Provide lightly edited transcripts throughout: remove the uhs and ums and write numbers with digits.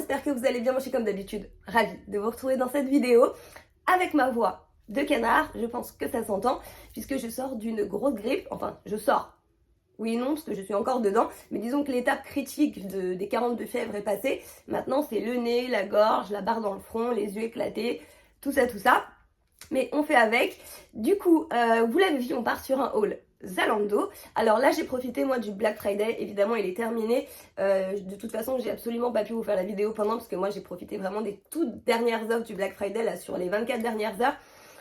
j'espère que vous allez bien. Moi je suis comme d'habitude ravie de vous retrouver dans cette vidéo avec ma voix de canard. Je pense que ça s'entend puisque je sors d'une grosse grippe. Enfin, je sors. Oui et non, parce que je suis encore dedans. Mais disons que l'étape critique des 42 fièvres est passée. Maintenant, c'est le nez, la gorge, la barre dans le front, les yeux éclatés, tout ça, tout ça. Mais on fait avec. Du coup, vous l'avez vu, on part sur un haul Zalando. Alors là, j'ai profité moi du Black Friday. Évidemment, il est terminé. De toute façon, j'ai absolument pas pu vous faire la vidéo pendant parce que moi, j'ai profité vraiment des toutes dernières offres du Black Friday là sur les 24 dernières heures.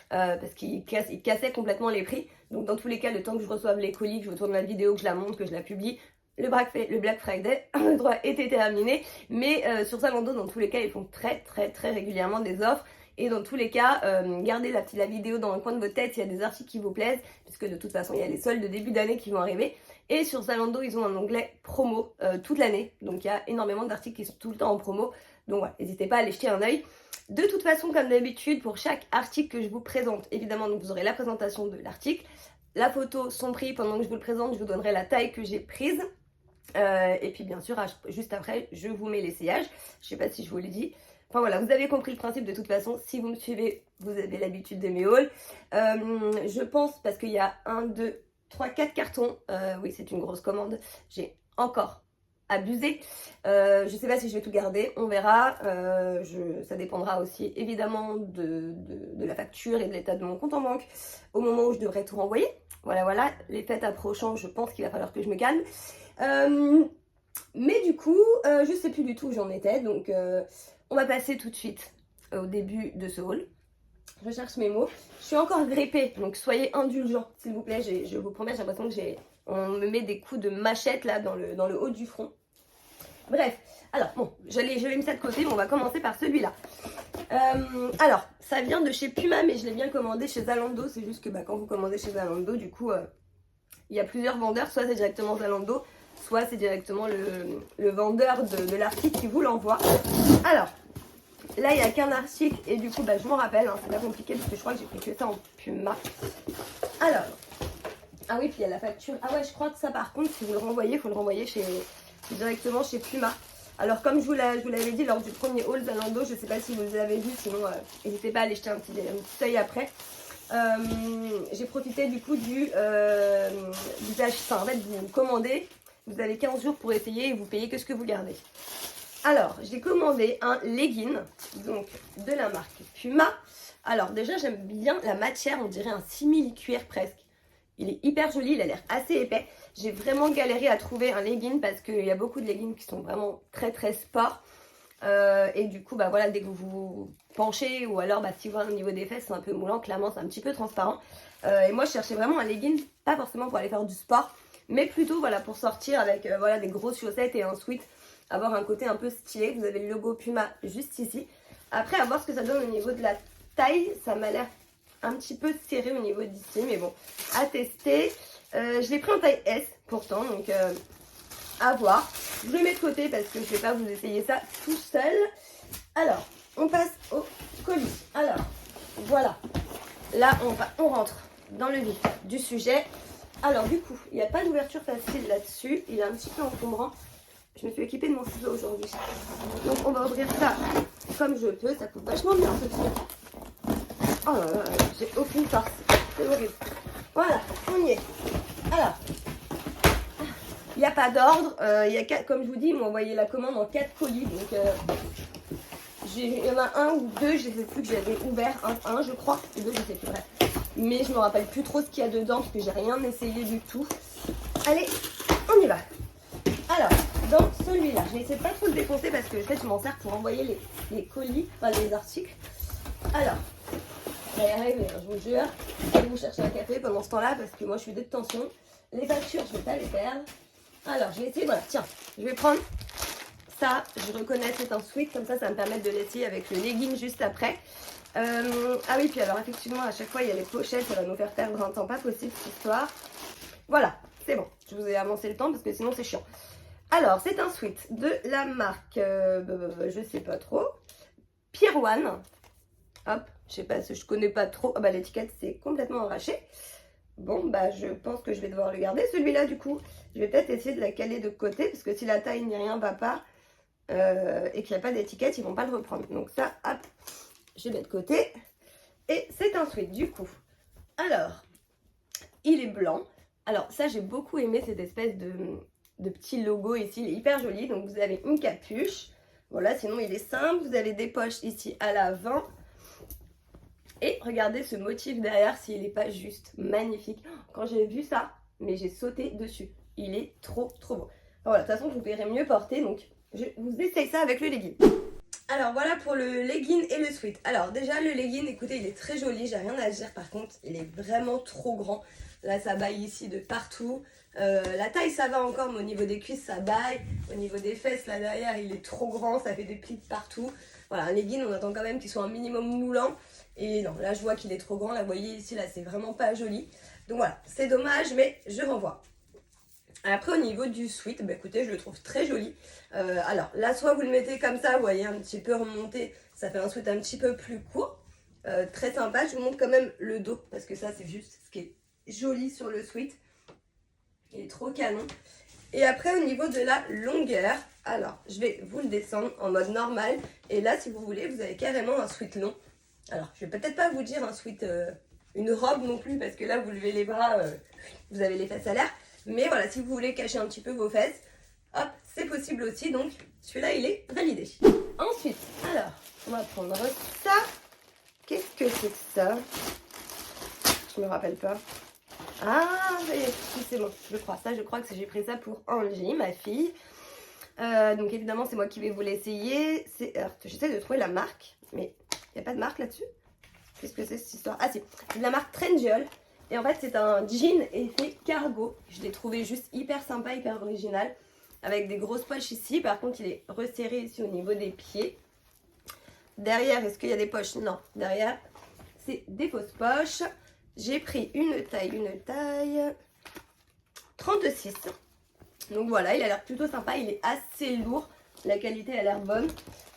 Parce qu'il cassait complètement les prix. Donc dans tous les cas, le temps que je reçoive les colis, que je tourne la vidéo, que je la monte, que je la publie, le Black Friday le droit était terminé. Mais sur Zalando, dans tous les cas, ils font très régulièrement des offres. Et dans tous les cas, gardez la vidéo dans le coin de votre tête, il y a des articles qui vous plaisent, puisque de toute façon, il y a les soldes de début d'année qui vont arriver. Et sur Zalando, ils ont un onglet promo toute l'année. Donc il y a énormément d'articles qui sont tout le temps en promo. Donc voilà, n'hésitez pas à aller jeter un œil. De toute façon, comme d'habitude, pour chaque article que je vous présente, évidemment, donc vous aurez la présentation de l'article, la photo, son prix. Pendant que je vous le présente, je vous donnerai la taille que j'ai prise. Et puis bien sûr, juste après, je vous mets l'essayage. Je sais pas si je vous l'ai dit. Enfin voilà, vous avez compris le principe de toute façon. Si vous me suivez, vous avez l'habitude de mes hauls. Je pense, parce qu'il y a 1, 2, 3, 4 cartons. Oui, c'est une grosse commande. J'ai encore abusé. Je sais pas si je vais tout garder, on verra. Ça dépendra aussi évidemment de la facture et de l'état de mon compte en banque au moment où je devrais tout renvoyer. Voilà, les fêtes approchant, je pense qu'il va falloir que je me calme. Mais du coup, je sais plus du tout où j'en étais, donc on va passer tout de suite au début de ce haul. Je cherche mes mots. Je suis encore grippée, donc soyez indulgents, s'il vous plaît. Je vous promets, j'ai l'impression que on me met des coups de machette là dans le haut du front. Bref, alors bon, je l'ai mis ça de côté, mais on va commencer par celui-là. Alors, ça vient de chez Puma, mais je l'ai bien commandé chez Zalando. C'est juste que quand vous commandez chez Zalando, du coup, il y a plusieurs vendeurs. Soit c'est directement Zalando, soit c'est directement le vendeur de l'article qui vous l'envoie. Alors, là, il n'y a qu'un article et du coup, je m'en rappelle, hein, c'est pas compliqué parce que je crois que j'ai pris que ça en Puma. Alors, ah oui, puis il y a la facture. Ah ouais, je crois que ça, par contre, si vous le renvoyez, il faut le renvoyer directement chez Puma. Alors, comme je vous l'avais dit lors du premier haul Zalando, je ne sais pas si vous l'avez vu, sinon n'hésitez pas à aller jeter un petit œil après. J'ai profité du coup du enfin, en fait, vous commandez, vous avez 15 jours pour essayer et vous payez que ce que vous gardez. Alors, j'ai commandé un legging, donc de la marque Puma. Alors déjà, j'aime bien la matière, on dirait un simili-cuir presque. Il est hyper joli, il a l'air assez épais. J'ai vraiment galéré à trouver un legging parce qu'il y a beaucoup de leggings qui sont vraiment très sport. Et du coup, voilà, dès que vous vous penchez ou alors si vous voyez au niveau des fesses, c'est un peu moulant, clairement, c'est un petit peu transparent. Et moi, je cherchais vraiment un legging, pas forcément pour aller faire du sport, mais plutôt pour sortir avec des grosses chaussettes et un sweat, avoir un côté un peu stylé. Vous avez le logo Puma juste ici. Après, à voir ce que ça donne au niveau de la taille, ça m'a l'air un petit peu serré au niveau d'ici, mais bon, à tester. Je l'ai pris en taille S pourtant, donc à voir. Je le mets de côté parce que je ne vais pas vous essayer ça tout seul. Alors, on passe au colis. Alors, voilà. Là, on rentre dans le vif du sujet. Alors, du coup, il n'y a pas d'ouverture facile là-dessus. Il est un petit peu encombrant. Je me suis équipée de mon ciseau aujourd'hui. Donc, on va ouvrir ça comme je peux. Ça coupe vachement bien ce truc. Oh là là, j'ai aucune force. C'est horrible. Voilà, on y est. Alors, il n'y a pas d'ordre. Comme je vous dis, ils m'ont envoyé la commande en 4 colis. Donc, il y en a un ou deux, je ne sais plus, que j'avais ouvert. Un, je crois. Et deux, je ne sais plus. Bref. Mais je ne me rappelle plus trop ce qu'il y a dedans parce que j'ai rien essayé du tout. Allez, on y va. Alors, dans celui-là, je vais essayer de pas trop le défoncer parce que je m'en sers pour envoyer les colis, enfin les articles. Alors, ça va y arriver, je vous jure. Allez vous chercher un café pendant ce temps-là parce que moi je suis de tension. Les factures, je ne vais pas les perdre. Alors, je vais essayer, voilà, tiens, je vais prendre ça. Je reconnais, c'est un sweat, comme ça me permet de l'essayer avec le legging juste après. Ah oui, puis alors effectivement, à chaque fois, il y a les pochettes, ça va nous faire perdre un temps pas possible cette histoire. Voilà, c'est bon, je vous ai avancé le temps parce que sinon c'est chiant. Alors, c'est un sweat de la marque, je sais pas trop, Pier One. Hop, je sais pas, je connais pas trop. Ah l'étiquette c'est complètement arraché. Bon, je pense que je vais devoir le garder. Celui-là, du coup, je vais peut-être essayer de la caler de côté parce que si la taille ni rien va pas, et qu'il n'y a pas d'étiquette, ils vont pas le reprendre. Donc ça, hop, je mets de côté. Et c'est un sweat du coup. Alors, il est blanc. Alors ça, j'ai beaucoup aimé cette espèce de petit logo ici. Il est hyper joli. Donc vous avez une capuche. Voilà, sinon il est simple. Vous avez des poches ici à l'avant. Et regardez ce motif derrière, s'il n'est pas juste magnifique. Quand j'ai vu ça, mais j'ai sauté dessus. Il est trop trop beau. Enfin, voilà, de toute façon, vous verrez mieux porter. Donc je vous essaye ça avec le legging. Alors voilà pour le legging et le sweat. Alors déjà le legging, écoutez, il est très joli, j'ai rien à dire. Par contre, il est vraiment trop grand. Là ça baille ici de partout. La taille ça va encore, mais au niveau des cuisses ça baille. Au niveau des fesses là derrière il est trop grand, ça fait des plis de partout. Voilà, un legging on attend quand même qu'il soit un minimum moulant. Et non, là je vois qu'il est trop grand. Là vous voyez ici, là c'est vraiment pas joli. Donc voilà, c'est dommage mais je renvoie. Après au niveau du sweat, bah, écoutez, je le trouve très joli. Alors là, soit vous le mettez comme ça, vous voyez, un petit peu remonté, ça fait un sweat un petit peu plus court. Très sympa, je vous montre quand même le dos, parce que ça c'est juste ce qui est joli sur le sweat. Il est trop canon. Et après au niveau de la longueur, alors je vais vous le descendre en mode normal. Et là si vous voulez, vous avez carrément un sweat long. Alors je vais peut-être pas vous dire un sweat, une robe non plus, parce que là vous levez les bras, vous avez les fesses à l'air. Mais voilà, si vous voulez cacher un petit peu vos fesses, hop, c'est possible aussi. Donc, celui-là, il est validé. Ensuite, alors, on va prendre ça. Qu'est-ce que c'est que ça? Je me rappelle pas. Ah, ça y est, c'est bon, je crois. Ça, je crois que j'ai pris ça pour Angie, ma fille. Donc, évidemment, c'est moi qui vais vous l'essayer. J'essaie de trouver la marque, mais il n'y a pas de marque là-dessus. Qu'est-ce que c'est cette histoire? Ah si, c'est de la marque Trendiol. Et en fait, c'est un jean effet cargo. Je l'ai trouvé juste hyper sympa, hyper original. Avec des grosses poches ici. Par contre, il est resserré ici au niveau des pieds. Derrière, est-ce qu'il y a des poches? Non. Derrière, c'est des fausses poches. J'ai pris une taille 36. Donc voilà, il a l'air plutôt sympa. Il est assez lourd. La qualité a l'air bonne.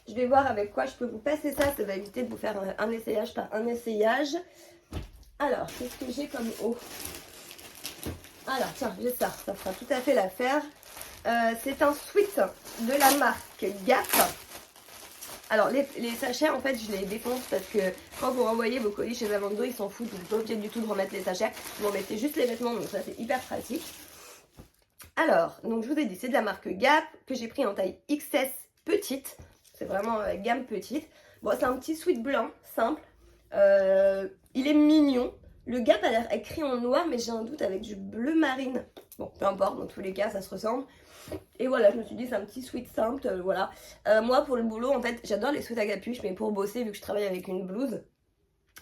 Je vais voir avec quoi je peux vous passer ça. Ça va éviter de vous faire un essayage par un essayage. Alors, qu'est-ce que j'ai comme haut? Alors, tiens, j'ai ça. Ça fera tout à fait l'affaire. C'est un sweat de la marque Gap. Alors, les sachets, en fait, je les défonce parce que quand vous renvoyez vos colis chez Zalando, ils s'en foutent. Vous n'êtes pas obligé du tout de remettre les sachets. Vous remettez juste les vêtements, donc ça, c'est hyper pratique. Alors, donc je vous ai dit, c'est de la marque Gap que j'ai pris en taille XS petite. C'est vraiment gamme petite. Bon, c'est un petit sweat blanc, simple. Il est mignon. Le Gap a l'air écrit en noir, mais j'ai un doute avec du bleu marine. Bon, peu importe, dans tous les cas, ça se ressemble. Et voilà, je me suis dit, c'est un petit sweat simple, voilà. Moi, pour le boulot, en fait, j'adore les sweats à capuche, mais pour bosser, vu que je travaille avec une blouse,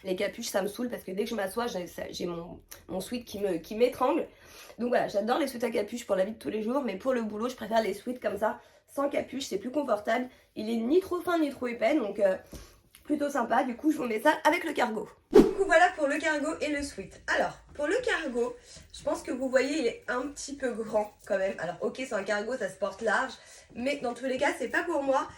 les capuches, ça me saoule parce que dès que je m'assois, j'ai mon sweat qui m'étrangle. Donc voilà, j'adore les sweats à capuche pour la vie de tous les jours, mais pour le boulot, je préfère les sweats comme ça, sans capuche, c'est plus confortable. Il est ni trop fin ni trop épais, donc plutôt sympa. Du coup, je vous mets ça avec le cargo. Du coup, voilà pour le cargo et le sweat. Alors, pour le cargo, je pense que vous voyez, il est un petit peu grand quand même. Alors, ok, c'est un cargo, ça se porte large, mais dans tous les cas, c'est pas pour moi.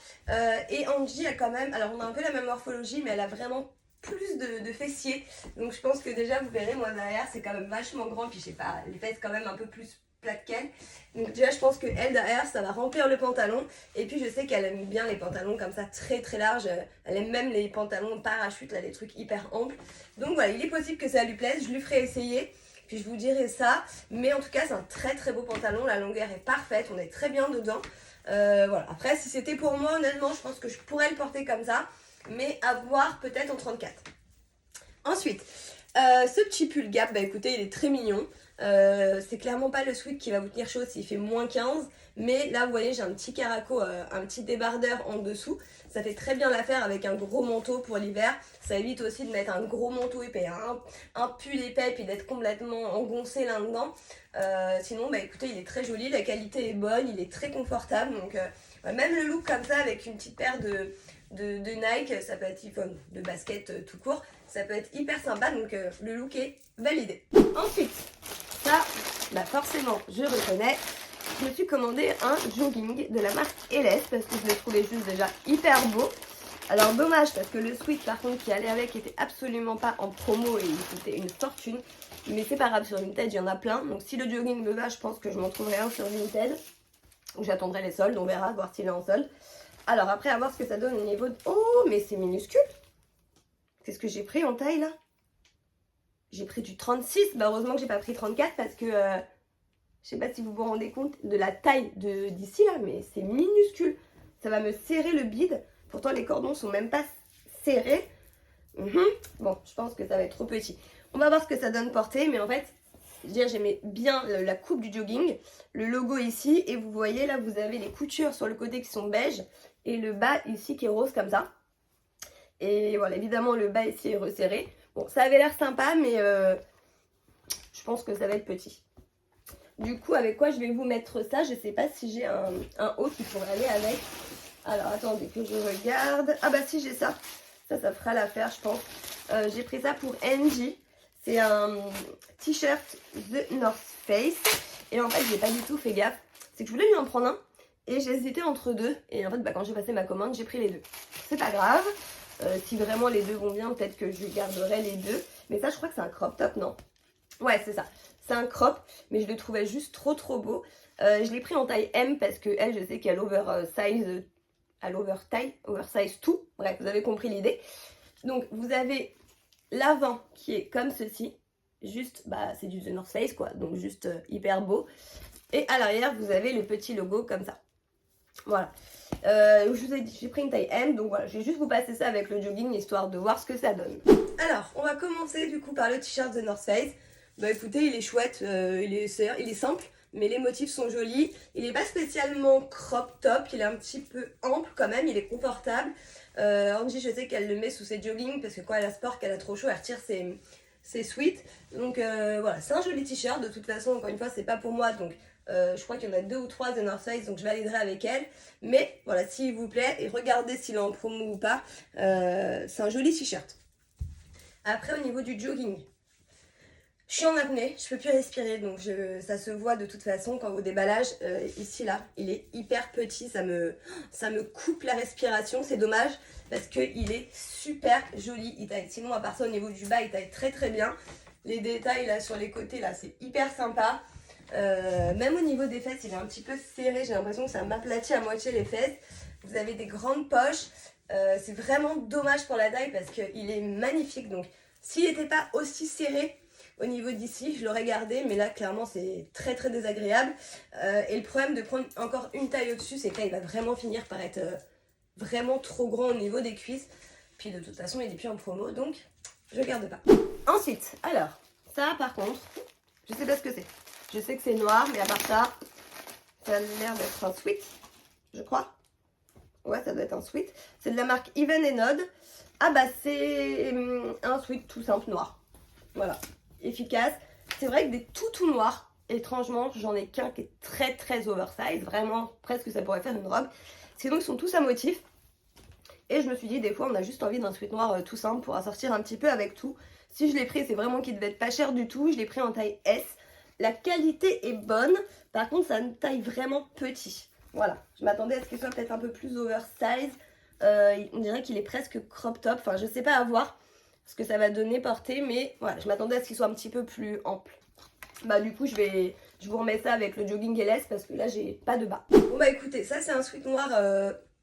Et Angie a quand même, alors on a un peu la même morphologie, mais elle a vraiment plus de fessiers. Donc, je pense que déjà, vous verrez, moi derrière, c'est quand même vachement grand. Puis, je sais pas, les fesses quand même un peu plus plates qu'elle. Donc déjà je pense que elle derrière ça va remplir le pantalon. Et puis je sais qu'elle aime bien les pantalons comme ça très très larges. Elle aime même les pantalons parachute, là, les trucs hyper amples. Donc voilà, il est possible que ça lui plaise. Je lui ferai essayer, puis je vous dirai ça. Mais en tout cas c'est un très très beau pantalon. La longueur est parfaite, on est très bien dedans. Voilà. Après si c'était pour moi, honnêtement je pense que je pourrais le porter comme ça. Mais à voir peut-être en 34. Ensuite, ce petit pull Gap, bah écoutez, il est très mignon. C'est clairement pas le sweat qui va vous tenir chaud s'il fait moins 15. Mais là, vous voyez, j'ai un petit caraco, un petit débardeur en dessous. Ça fait très bien l'affaire avec un gros manteau pour l'hiver. Ça évite aussi de mettre un gros manteau épais, un pull épais, puis d'être complètement engoncé là-dedans. Sinon, bah écoutez, il est très joli. La qualité est bonne, il est très confortable. Donc, même le look comme ça, avec une petite paire de Nike, ça peut être de basket tout court, ça peut être hyper sympa, donc le look est validé. Ensuite, ça, bah forcément, je reconnais, je me suis commandé un jogging de la marque LS parce que je le trouvais juste déjà hyper beau. Alors dommage parce que le sweat par contre qui allait avec était absolument pas en promo et il coûtait une fortune. Mais c'est pas grave, sur Vinted il y en a plein, donc si le jogging me va, je pense que je m'en trouverai un sur Vinted. J'attendrai les soldes, on verra, voir s'il est en solde. Alors après, à voir ce que ça donne au niveau de... Oh, mais c'est minuscule. Qu'est-ce que j'ai pris en taille là? J'ai pris du 36. Bah heureusement que j'ai pas pris 34 parce que... je sais pas si vous vous rendez compte de la taille d'ici là, mais c'est minuscule. Ça va me serrer le bide. Pourtant les cordons sont même pas serrés. Bon, je pense que ça va être trop petit. On va voir ce que ça donne portée, mais en fait, j'aimais bien la coupe du jogging, le logo ici, et vous voyez là, vous avez les coutures sur le côté qui sont beige, et le bas ici qui est rose comme ça. Et voilà, évidemment le bas ici est resserré. Bon, ça avait l'air sympa, mais je pense que ça va être petit. Du coup, avec quoi je vais vous mettre ça? Je sais pas si j'ai un haut qui pourrait aller avec. Alors, attendez que je regarde. Ah bah si, j'ai ça. Ça fera l'affaire, je pense. J'ai pris ça pour NG. C'est un t-shirt The North Face. Et en fait, j'ai pas du tout fait gaffe. C'est que je voulais lui en prendre un. Et j'ai hésité entre deux. Et en fait, bah, quand j'ai passé ma commande, j'ai pris les deux. C'est pas grave. Si vraiment les deux vont bien, peut-être que je garderai les deux. Mais ça, je crois que c'est un crop top, non? Ouais, c'est ça. C'est un crop. Mais je le trouvais juste trop beau. Je l'ai pris en taille M parce que elle, je sais qu'elle oversize... à l'oversize tout. Bref, vous avez compris l'idée. Donc, vous avez l'avant qui est comme ceci. Juste, bah, c'est du The North Face, quoi. Donc, juste hyper beau. Et à l'arrière, vous avez le petit logo comme ça. Voilà. Je vous ai dit, j'ai pris une taille M. Donc, voilà, je vais juste vous passer ça avec le jogging, histoire de voir ce que ça donne. Alors, on va commencer, du coup, par le t-shirt The North Face. Bah, écoutez, il est chouette. Il est simple. Mais les motifs sont jolis. Il n'est pas spécialement crop top. Il est un petit peu ample quand même. Il est confortable. Angie, je sais qu'elle le met sous ses joggings parce que quand elle a sport, qu'elle a trop chaud, elle retire ses sweats. Donc voilà, c'est un joli t-shirt. De toute façon, encore une fois, c'est pas pour moi. Donc je crois qu'il y en a 2 ou 3 de North Face. Donc je validerai avec elle. Mais voilà, s'il vous plaît, et regardez s'il est en promo ou pas. C'est un joli t-shirt. Après, au niveau du jogging. Je suis en apnée, je peux plus respirer, donc ça se voit de toute façon quand au déballage, ici là, il est hyper petit, ça me coupe la respiration, c'est dommage parce qu'il est super joli, il taille, sinon à part ça au niveau du bas il taille très bien, les détails là sur les côtés là c'est hyper sympa, même au niveau des fesses il est un petit peu serré, j'ai l'impression que ça m'aplatit à moitié les fesses, vous avez des grandes poches, c'est vraiment dommage pour la taille parce qu'il est magnifique, donc s'il n'était pas aussi serré, au niveau d'ici, je l'aurais gardé, mais là, clairement, c'est très désagréable. Et le problème de prendre encore une taille au-dessus, c'est que là, il va vraiment finir par être vraiment trop grand au niveau des cuisses. Puis de toute façon, il n'est plus en promo, donc je garde pas. Ensuite, alors, ça par contre, je sais pas ce que c'est. Je sais que c'est noir, mais à part ça, ça a l'air d'être un sweat, je crois. Ouais, ça doit être un sweat. C'est de la marque Even & Odd. Ah bah, c'est un sweat tout simple noir. Voilà. Efficace. C'est vrai que des tout noirs, étrangement, j'en ai qu'un qui est très oversize, vraiment presque ça pourrait faire une robe. Sinon ils sont tous à motif. Et je me suis dit des fois on a juste envie d'un sweat noir tout simple pour assortir un petit peu avec tout. Si je l'ai pris, c'est vraiment qu'il devait être pas cher du tout. Je l'ai pris en taille S. La qualité est bonne. Par contre, ça me taille vraiment petit. Voilà. Je m'attendais à ce qu'il soit peut-être un peu plus oversize. On dirait qu'il est presque crop top. Enfin, je sais pas à voir ce que ça va donner porter, mais voilà, je m'attendais à ce qu'il soit un petit peu plus ample. Bah du coup je vous remets ça avec le jogging LS parce que là j'ai pas de bas. Bon bah écoutez, ça c'est un sweat noir,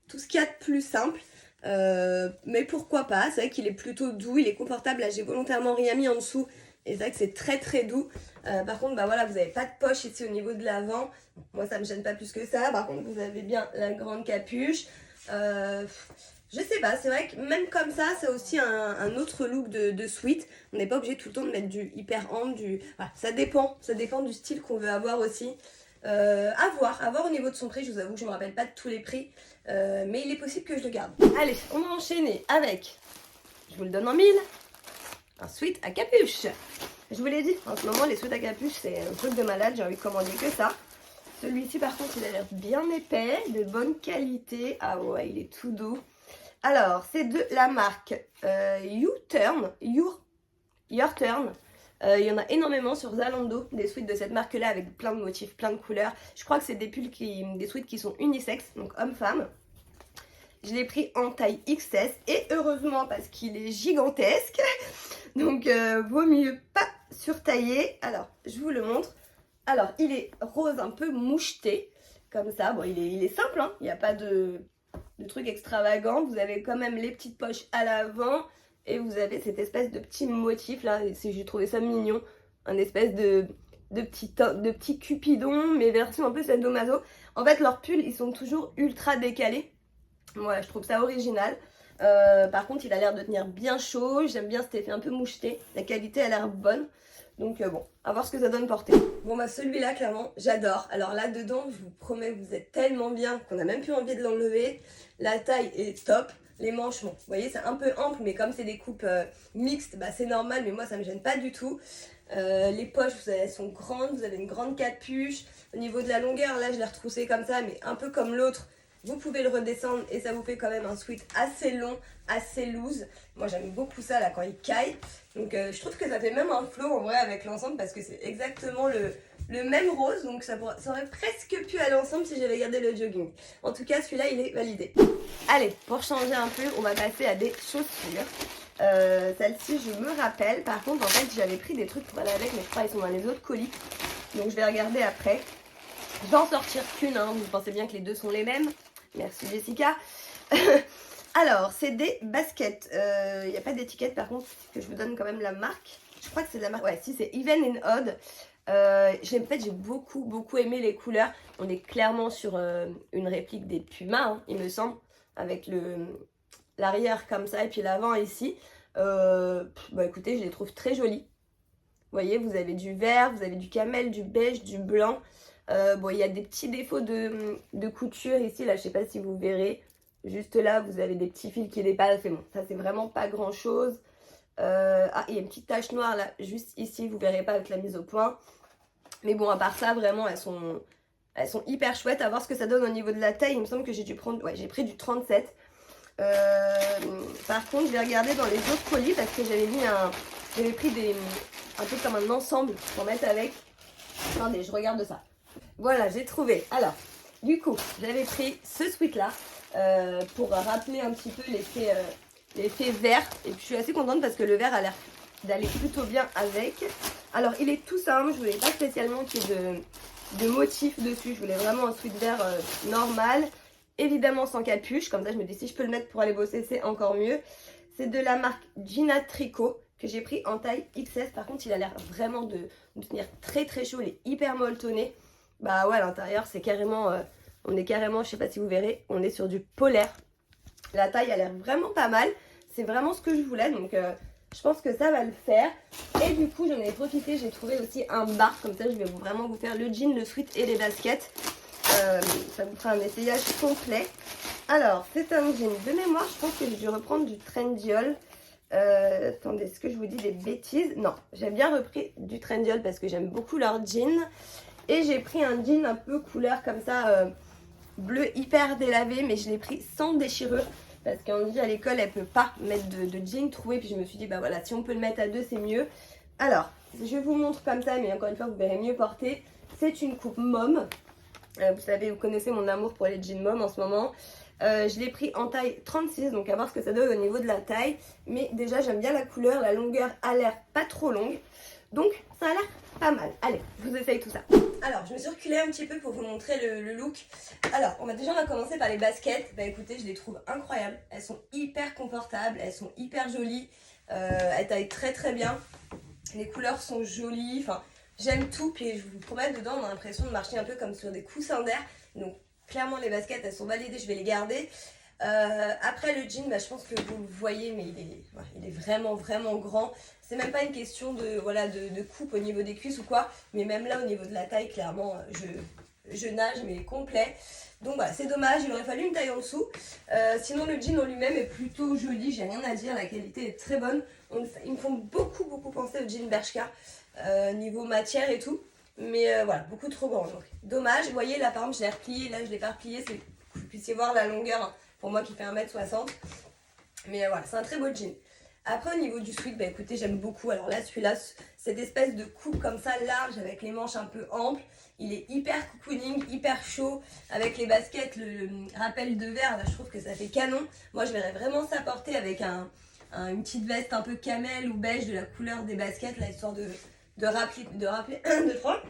tout ce qu'il y a de plus simple, mais pourquoi pas, c'est vrai qu'il est plutôt doux, il est confortable, là j'ai volontairement rien mis en dessous, et c'est vrai que c'est très doux. Par contre bah voilà, vous n'avez pas de poche ici au niveau de l'avant, moi ça me gêne pas plus que ça, par contre vous avez bien la grande capuche. Je sais pas, c'est vrai que même comme ça, c'est aussi un autre look de sweat. On n'est pas obligé tout le temps de mettre du hyper ample, voilà, ça dépend du style qu'on veut avoir aussi. À voir au niveau de son prix, je vous avoue que je ne me rappelle pas de tous les prix, mais il est possible que je le garde. Allez, on va enchaîner avec, je vous le donne en mille, un sweat à capuche. Je vous l'ai dit, en ce moment les sweats à capuche c'est un truc de malade, j'ai envie de commander que ça. Celui-ci par contre il a l'air bien épais, de bonne qualité, ah ouais il est tout doux. Alors, c'est de la marque Your Turn. Il y en a énormément sur Zalando, des sweats de cette marque-là avec plein de motifs, plein de couleurs. Je crois que c'est des sweats qui sont unisexes, donc homme-femme. Je l'ai pris en taille XS et heureusement parce qu'il est gigantesque. Donc, vaut mieux pas surtailler. Alors, je vous le montre. Alors, il est rose un peu moucheté, comme ça. Bon, il est simple, hein. Il n'y a pas de de truc extravagant. Vous avez quand même les petites poches à l'avant et vous avez cette espèce de petit motif là. J'ai trouvé ça mignon, un espèce de petit cupidon, mais version un peu sadomaso. En fait, leurs pulls, ils sont toujours ultra décalés. Voilà, je trouve ça original. Par contre, il a l'air de tenir bien chaud. J'aime bien cet effet un peu moucheté. La qualité a l'air bonne. Donc bon, à voir ce que ça donne porter. Bon bah celui-là, clairement, j'adore. Alors là, dedans, je vous promets, vous êtes tellement bien qu'on a même plus envie de l'enlever. La taille est top. Les manches, bon, vous voyez, c'est un peu ample, mais comme c'est des coupes mixtes, bah c'est normal, mais moi, ça me gêne pas du tout. Les poches, elles sont grandes, vous avez une grande capuche. Au niveau de la longueur, là, je l'ai retroussé comme ça, mais un peu comme l'autre. Vous pouvez le redescendre et ça vous fait quand même un sweat assez long, assez loose. Moi j'aime beaucoup ça là quand il caille. Donc je trouve que ça fait même un flow en vrai avec l'ensemble parce que c'est exactement le même rose. Donc ça aurait presque pu aller ensemble si j'avais gardé le jogging. En tout cas celui-là il est validé. Allez, pour changer un peu, on va passer à des chaussures. Celle-ci je me rappelle. Par contre en fait j'avais pris des trucs pour aller avec mais je crois qu'ils sont dans les autres colis. Donc je vais regarder après. Je vais en sortir qu'une, hein. Vous pensez bien que les deux sont les mêmes. Merci Jessica. Alors, c'est des baskets. Il n'y a pas d'étiquette par contre, que je vous donne quand même la marque. Je crois que c'est de la marque. Ouais, si, c'est Even and Odd. En fait, j'ai beaucoup aimé les couleurs. On est clairement sur une réplique des Puma, hein, il me semble. Avec l'arrière comme ça et puis l'avant ici. Bah écoutez, je les trouve très jolies. Vous voyez, vous avez du vert, vous avez du camel, du beige, du blanc. Bon, il y a des petits défauts de couture ici, là, je sais pas si vous verrez. Juste là, vous avez des petits fils qui dépassent, c'est bon. Ça, c'est vraiment pas grand-chose. Ah, il y a une petite tache noire, là, juste ici, vous verrez pas avec la mise au point. Mais bon, à part ça, vraiment, elles sont hyper chouettes. À voir ce que ça donne au niveau de la taille. Il me semble que j'ai dû prendre... Ouais, j'ai pris du 37. Par contre, je vais regarder dans les autres colis parce que j'avais pris un peu comme un ensemble pour mettre avec. Attendez, je regarde ça. Voilà, j'ai trouvé. Alors, du coup, j'avais pris ce sweat-là pour rappeler un petit peu l'effet vert. Et puis, je suis assez contente parce que le vert a l'air d'aller plutôt bien avec. Alors, il est tout simple. Je voulais pas spécialement qu'il y ait de motif dessus. Je voulais vraiment un sweat vert normal. Évidemment sans capuche. Comme ça, je me dis si je peux le mettre pour aller bosser, c'est encore mieux. C'est de la marque Gina Tricot que j'ai pris en taille XS. Par contre, il a l'air vraiment de tenir très chaud. Il est hyper molletonné. Bah ouais, à l'intérieur, c'est carrément, on est carrément, je sais pas si vous verrez, on est sur du polaire. La taille a l'air vraiment pas mal. C'est vraiment ce que je voulais, donc je pense que ça va le faire. Et du coup, j'en ai profité, j'ai trouvé aussi un bas. Comme ça, je vais vraiment vous faire le jean, le sweat et les baskets. Ça vous fera un essayage complet. Alors, c'est un jean de mémoire. Je pense que j'ai dû reprendre du Trendiol. Attendez, est-ce que je vous dis des bêtises? Non, j'ai bien repris du Trendiol parce que j'aime beaucoup leur jean. Et j'ai pris un jean un peu couleur comme ça, bleu hyper délavé, mais je l'ai pris sans déchirure. Parce qu'on dit à l'école, elle peut pas mettre de jean troué. Puis je me suis dit, bah voilà, si on peut le mettre à deux, c'est mieux. Alors, je vous montre comme ça, mais encore une fois, vous verrez mieux porter. C'est une coupe mom. Vous savez, vous connaissez mon amour pour les jeans mom en ce moment. Je l'ai pris en taille 36, donc à voir ce que ça donne au niveau de la taille. Mais déjà, j'aime bien la couleur. La longueur a l'air pas trop longue. Donc, ça a l'air pas mal. Allez, je vous essaye tout ça. Alors, je me suis reculée un petit peu pour vous montrer le look. Alors, on va commencer par les baskets. Bah écoutez, je les trouve incroyables. Elles sont hyper confortables, elles sont hyper jolies. Elles taillent très bien. Les couleurs sont jolies. Enfin, j'aime tout. Puis je vous promets, dedans, on a l'impression de marcher un peu comme sur des coussins d'air. Donc, clairement, les baskets, elles sont validées. Je vais les garder. Après le jean, bah, je pense que vous le voyez, mais il est vraiment grand. C'est même pas une question de coupe au niveau des cuisses ou quoi, mais même là au niveau de la taille, clairement je nage mais complet. Donc voilà, c'est dommage, il aurait fallu une taille en dessous. Sinon le jean en lui-même est plutôt joli, j'ai rien à dire, la qualité est très bonne. Ils me font beaucoup penser au jean Bershka niveau matière et tout. Mais voilà, beaucoup trop grand, donc dommage. Vous voyez là par exemple je l'ai replié, là je l'ai pas replié, c'est que vous puissiez voir la longueur, hein, pour moi qui fait 1m60. Mais voilà, c'est un très beau jean. Après au niveau du sweat, bah écoutez, j'aime beaucoup. Alors là, celui-là, cette espèce de coupe comme ça, large, avec les manches un peu amples. Il est hyper cocooning, hyper chaud. Avec les baskets, le rappel de verre, là, je trouve que ça fait canon. Moi, je verrais vraiment ça porter avec une petite veste un peu camel ou beige de la couleur des baskets, là, histoire de rappeler 1, 2, 3.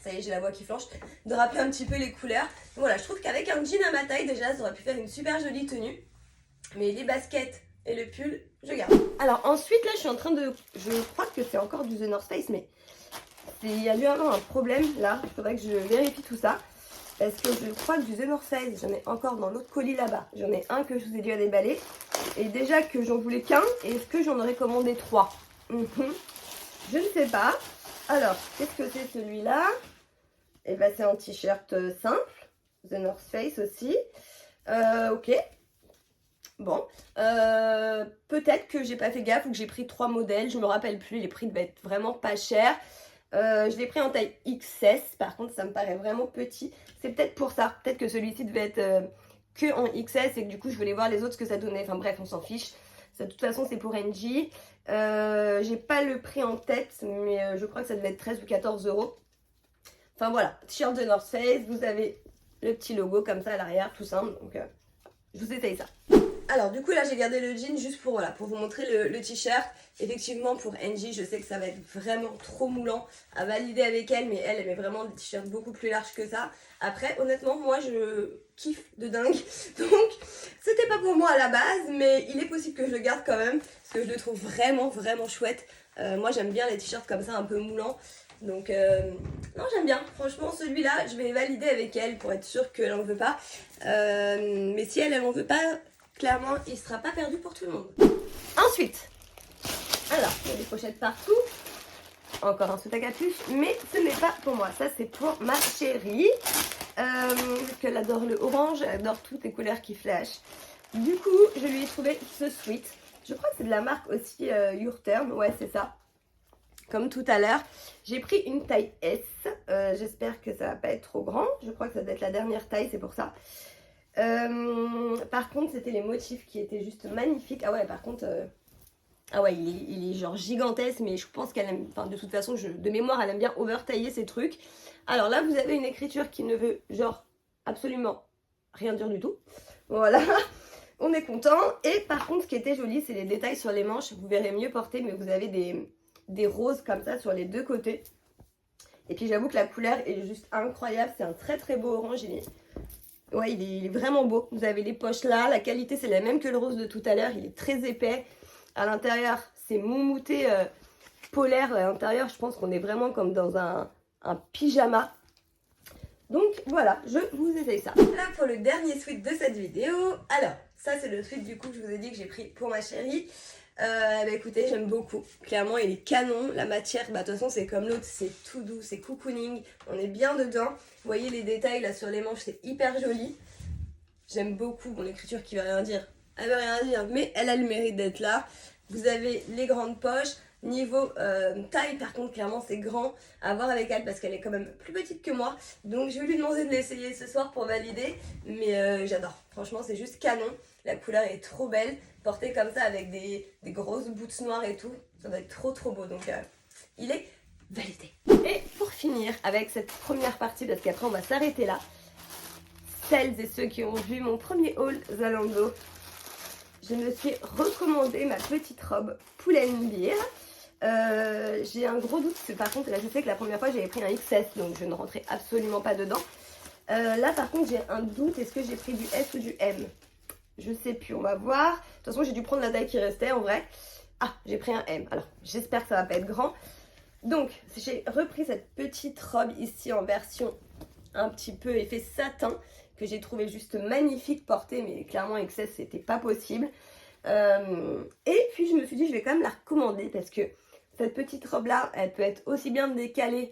Ça y est, j'ai la voix qui flanche. De rappeler un petit peu les couleurs. Donc voilà, je trouve qu'avec un jean à ma taille, déjà, ça aurait pu faire une super jolie tenue. Mais les baskets et le pull, je garde. Alors ensuite, là, je suis en train de... Je crois que c'est encore du The North Face, mais il y a dû avoir un problème, là. Il faudrait que je vérifie tout ça. Parce que je crois que du The North Face, j'en ai encore dans l'autre colis là-bas. J'en ai un que je vous ai dit à déballer. Et déjà que j'en voulais qu'un, est-ce que j'en aurais commandé 3? Je ne sais pas. Alors, qu'est-ce que c'est celui-là? Et ben c'est un t-shirt simple. The North Face aussi. Ok. Bon. Peut-être que j'ai pas fait gaffe ou que j'ai pris 3 modèles. Je me rappelle plus. Les prix devaient être vraiment pas chers. Je l'ai pris en taille XS. Par contre, ça me paraît vraiment petit. C'est peut-être pour ça. Peut-être que celui-ci devait être que en XS et que du coup, je voulais voir les autres ce que ça donnait. Enfin bref, on s'en fiche. Ça, de toute façon, c'est pour NG. J'ai pas le prix en tête, mais je crois que ça devait être 13 ou 14 euros. Enfin voilà, t-shirt de North Face. Vous avez le petit logo comme ça à l'arrière, tout simple. Donc, je vous essaye ça. Alors du coup là j'ai gardé le jean juste pour, voilà, pour vous montrer le t-shirt. Effectivement pour Angie je sais que ça va être vraiment trop moulant à valider avec elle, mais elle met vraiment des t-shirts beaucoup plus larges que ça. Après honnêtement moi je kiffe de dingue, donc c'était pas pour moi à la base, mais il est possible que je le garde quand même parce que je le trouve vraiment vraiment chouette. Moi j'aime bien les t-shirts comme ça un peu moulants. Donc non j'aime bien, franchement celui-là je vais valider avec elle pour être sûre qu'elle en veut pas. Mais si elle en veut pas, clairement, il ne sera pas perdu pour tout le monde. Ensuite, alors, il y a des pochettes partout. Encore un sous à capuche, mais ce n'est pas pour moi. Ça, c'est pour ma chérie. Parce qu'elle adore le orange, elle adore toutes les couleurs qui flashent. Du coup, je lui ai trouvé ce sweat. Je crois que c'est de la marque aussi Your Term. Ouais, c'est ça. Comme tout à l'heure. J'ai pris une taille S. J'espère que ça va pas être trop grand. Je crois que ça doit être la dernière taille, c'est pour ça. Par contre c'était les motifs qui étaient juste magnifiques. Ah ouais par contre ah ouais il est genre gigantesque, mais je pense qu'elle aime, enfin de toute façon de mémoire elle aime bien over-tailler ces trucs. Alors là vous avez une écriture qui ne veut genre absolument rien dire du tout. Voilà, on est content. Et par contre ce qui était joli c'est les détails sur les manches. Vous verrez mieux porter, mais vous avez des roses comme ça sur les deux côtés. Et puis j'avoue que la couleur est juste incroyable. C'est un très très beau orange. Ouais, il est vraiment beau. Vous avez les poches là. La qualité, c'est la même que le rose de tout à l'heure. Il est très épais. À l'intérieur, c'est moumouté polaire. À l'intérieur, je pense qu'on est vraiment comme dans un pyjama. Donc voilà, je vous essaye ça. Là pour le dernier sweat de cette vidéo. Alors, ça c'est le sweat du coup que je vous ai dit que j'ai pris pour ma chérie. Bah écoutez, j'aime beaucoup. Clairement, il est canon. La matière, bah de toute façon, c'est comme l'autre, c'est tout doux, c'est cocooning. On est bien dedans. Vous voyez les détails là sur les manches, c'est hyper joli. J'aime beaucoup. Bon, l'écriture qui veut rien dire, elle veut rien dire, mais elle a le mérite d'être là. Vous avez les grandes poches. Niveau taille, par contre, clairement, c'est grand à voir avec elle parce qu'elle est quand même plus petite que moi. Donc, je vais lui demander de l'essayer ce soir pour valider. Mais j'adore. Franchement, c'est juste canon. La couleur est trop belle. Portée comme ça avec des grosses boots noires et tout. Ça va être trop trop beau. Donc, il est validé. Et pour finir avec cette première partie, parce qu'après, on va s'arrêter là. Celles et ceux qui ont vu mon premier haul Zalando, je me suis recommandé ma petite robe Pull&Bear. J'ai un gros doute, par contre là je sais que la première fois j'avais pris un XS, donc je ne rentrais absolument pas dedans. Là par contre j'ai un doute, est-ce que j'ai pris du S ou du M? Je sais plus, on va voir. De toute façon j'ai dû prendre la taille qui restait en vrai. Ah, j'ai pris un M, alors j'espère que ça va pas être grand. Donc j'ai repris cette petite robe ici en version un petit peu effet satin, que j'ai trouvé juste magnifique portée, mais clairement XS c'était pas possible. Et puis je me suis dit je vais quand même la recommander parce que cette petite robe là elle peut être aussi bien décalée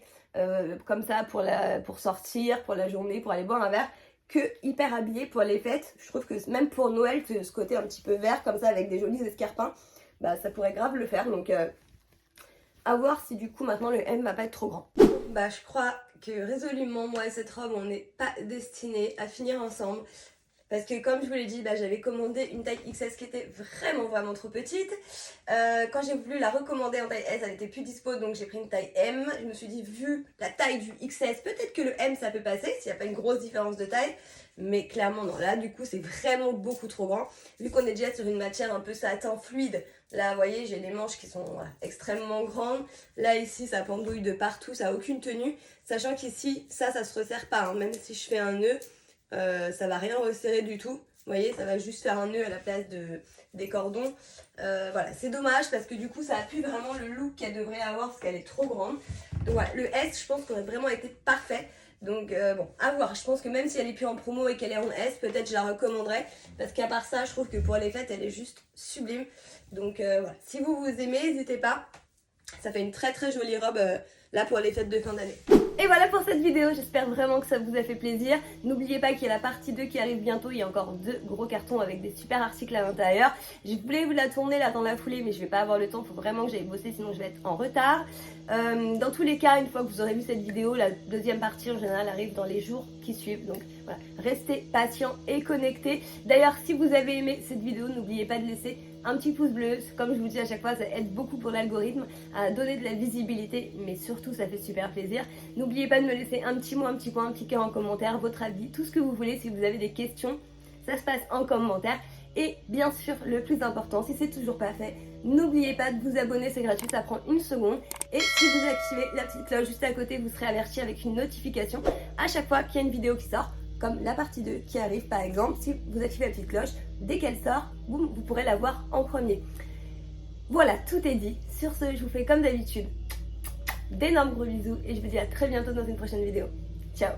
comme ça pour sortir, pour la journée, pour aller boire un verre, que hyper habillée pour les fêtes. Je trouve que même pour Noël, ce côté un petit peu vert comme ça avec des jolis escarpins, bah ça pourrait grave le faire. Donc à voir si du coup maintenant le M va pas être trop grand. Bah je crois que résolument moi et cette robe on n'est pas destinés à finir ensemble. parce que comme je vous l'ai dit, j'avais commandé une taille XS qui était vraiment trop petite. Quand j'ai voulu la recommander en taille S, elle était plus dispo, donc j'ai pris une taille M. Je me suis dit, vu la taille du XS, peut-être que le M ça peut passer s'il n'y a pas une grosse différence de taille. Mais clairement non, là du coup c'est vraiment beaucoup trop grand. Vu qu'on est déjà sur une matière un peu satin fluide, là vous voyez j'ai les manches qui sont extrêmement grandes. Là ici ça pendouille de partout, ça n'a aucune tenue. Sachant qu'ici ça se resserre pas, hein. Même si je fais un nœud, ça va rien resserrer du tout. Vous voyez, ça va juste faire un nœud à la place des cordons. Voilà, c'est dommage parce que du coup ça appuie vraiment le look qu'elle devrait avoir parce qu'elle est trop grande. Donc voilà, le S je pense qu'on aurait vraiment été parfait. Donc bon, à voir. Je pense que même si elle est plus en promo et qu'elle est en S, peut-être je la recommanderais. Parce qu'à part ça, je trouve que pour les fêtes, elle est juste sublime. Donc voilà, si vous aimez, n'hésitez pas. Ça fait une très jolie robe là pour les fêtes de fin d'année. Et voilà pour cette vidéo, j'espère vraiment que ça vous a fait plaisir. N'oubliez pas qu'il y a la partie 2 qui arrive bientôt, il y a encore 2 gros cartons avec des super articles à l'intérieur. Je voulais vous la tourner là dans la foulée mais je vais pas avoir le temps, il faut vraiment que j'aille bosser sinon je vais être en retard. Dans tous les cas, une fois que vous aurez vu cette vidéo, la deuxième partie en général arrive dans les jours qui suivent. Donc voilà, restez patients et connectés. D'ailleurs, si vous avez aimé cette vidéo, n'oubliez pas de laisser un petit pouce bleu. Comme je vous dis à chaque fois, ça aide beaucoup pour l'algorithme à donner de la visibilité, mais surtout ça fait super plaisir. N'oubliez pas de me laisser un petit mot, un petit point, un petit cœur en commentaire, votre avis, tout ce que vous voulez. Si vous avez des questions, ça se passe en commentaire. Et bien sûr, le plus important, si c'est toujours pas fait, n'oubliez pas de vous abonner, c'est gratuit, ça prend 1 seconde. Et si vous activez la petite cloche juste à côté, vous serez averti avec une notification à chaque fois qu'il y a une vidéo qui sort, comme la partie 2 qui arrive par exemple. Si vous activez la petite cloche, dès qu'elle sort, boum, vous pourrez la voir en premier. Voilà, tout est dit. Sur ce, je vous fais comme d'habitude d'énormes gros bisous et je vous dis à très bientôt dans une prochaine vidéo. Ciao!